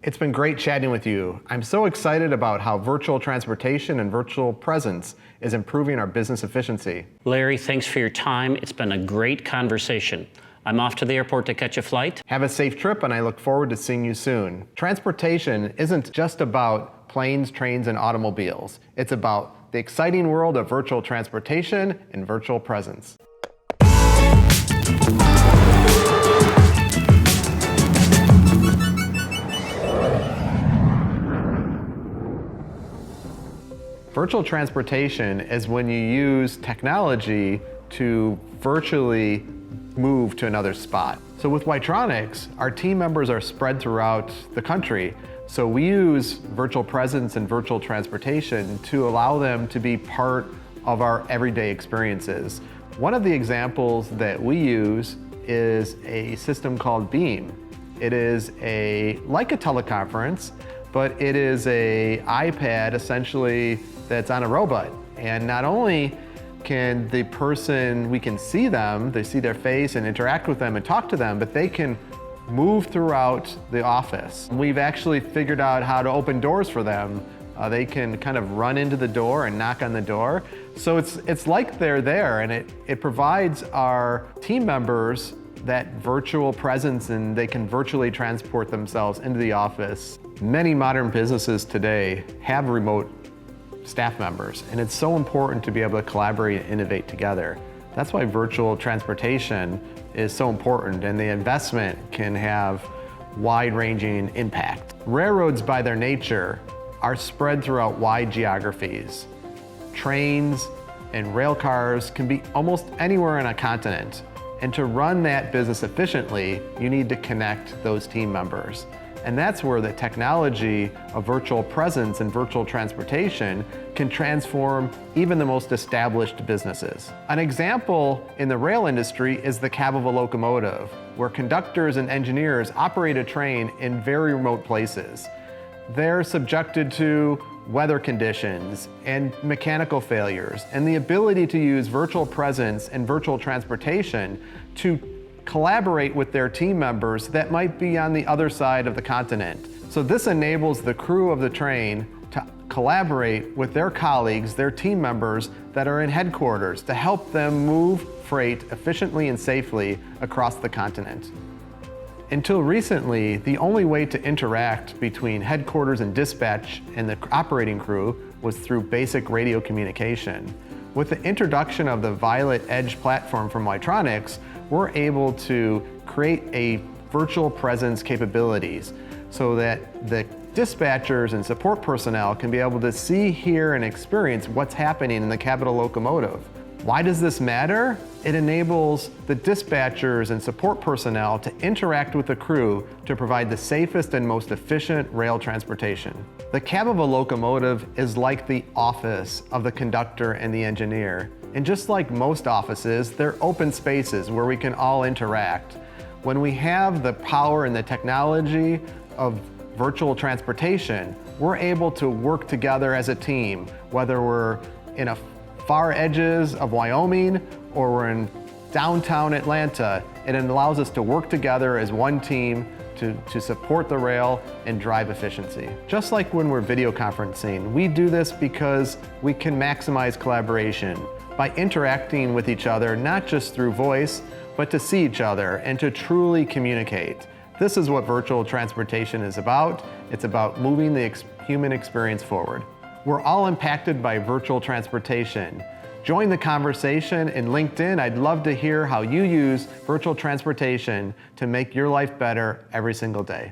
It's been great chatting with you. I'm so excited about how virtual transportation and virtual presence is improving our business efficiency. Larry, thanks for your time. It's been a great conversation. I'm off to the airport to catch a flight. Have a safe trip, and I look forward to seeing you soon. Transportation isn't just about planes, trains, and automobiles. It's about the exciting world of virtual transportation and virtual presence. Virtual transportation is when you use technology to virtually move to another spot. So with Wi-Tronix, our team members are spread throughout the country. So we use virtual presence and virtual transportation to allow them to be part of our everyday experiences. One of the examples that we use is a system called Beam. It is like a teleconference, but it is an iPad essentially that's on a robot. And not only can the person, we can see them, they see their face and interact with them and talk to them, but they can move throughout the office. We've actually figured out how to open doors for them. They can kind of run into the door and knock on the door. So it's like they're there, and it provides our team members that virtual presence, and they can virtually transport themselves into the office. Many modern businesses today have remote staff members, and it's so important to be able to collaborate and innovate together. That's why virtual transportation is so important, and the investment can have wide-ranging impact. Railroads, by their nature, are spread throughout wide geographies. Trains and rail cars can be almost anywhere on a continent. And to run that business efficiently, you need to connect those team members. And that's where the technology of virtual presence and virtual transportation can transform even the most established businesses. An example in the rail industry is the cab of a locomotive, where conductors and engineers operate a train in very remote places. They're subjected to weather conditions and mechanical failures, and the ability to use virtual presence and virtual transportation to collaborate with their team members that might be on the other side of the continent. So this enables the crew of the train to collaborate with their colleagues, their team members that are in headquarters, to help them move freight efficiently and safely across the continent. Until recently, the only way to interact between headquarters and dispatch and the operating crew was through basic radio communication. With the introduction of the Violet Edge platform from Wi-Tronix, we're able to create a virtual presence capabilities so that the dispatchers and support personnel can be able to see, hear, and experience what's happening in the cab of a locomotive. Why does this matter? It enables the dispatchers and support personnel to interact with the crew to provide the safest and most efficient rail transportation. The cab of a locomotive is like the office of the conductor and the engineer. And just like most offices, they're open spaces where we can all interact. When we have the power and the technology of virtual transportation, we're able to work together as a team, whether we're in a far edges of Wyoming or we're in downtown Atlanta. It allows us to work together as one team to support the rail and drive efficiency. Just like when we're video conferencing, we do this because we can maximize collaboration by interacting with each other, not just through voice, but to see each other and to truly communicate. This is what virtual transportation is about. It's about moving the human experience forward. We're all impacted by virtual transportation. Join the conversation in LinkedIn. I'd love to hear how you use virtual transportation to make your life better every single day.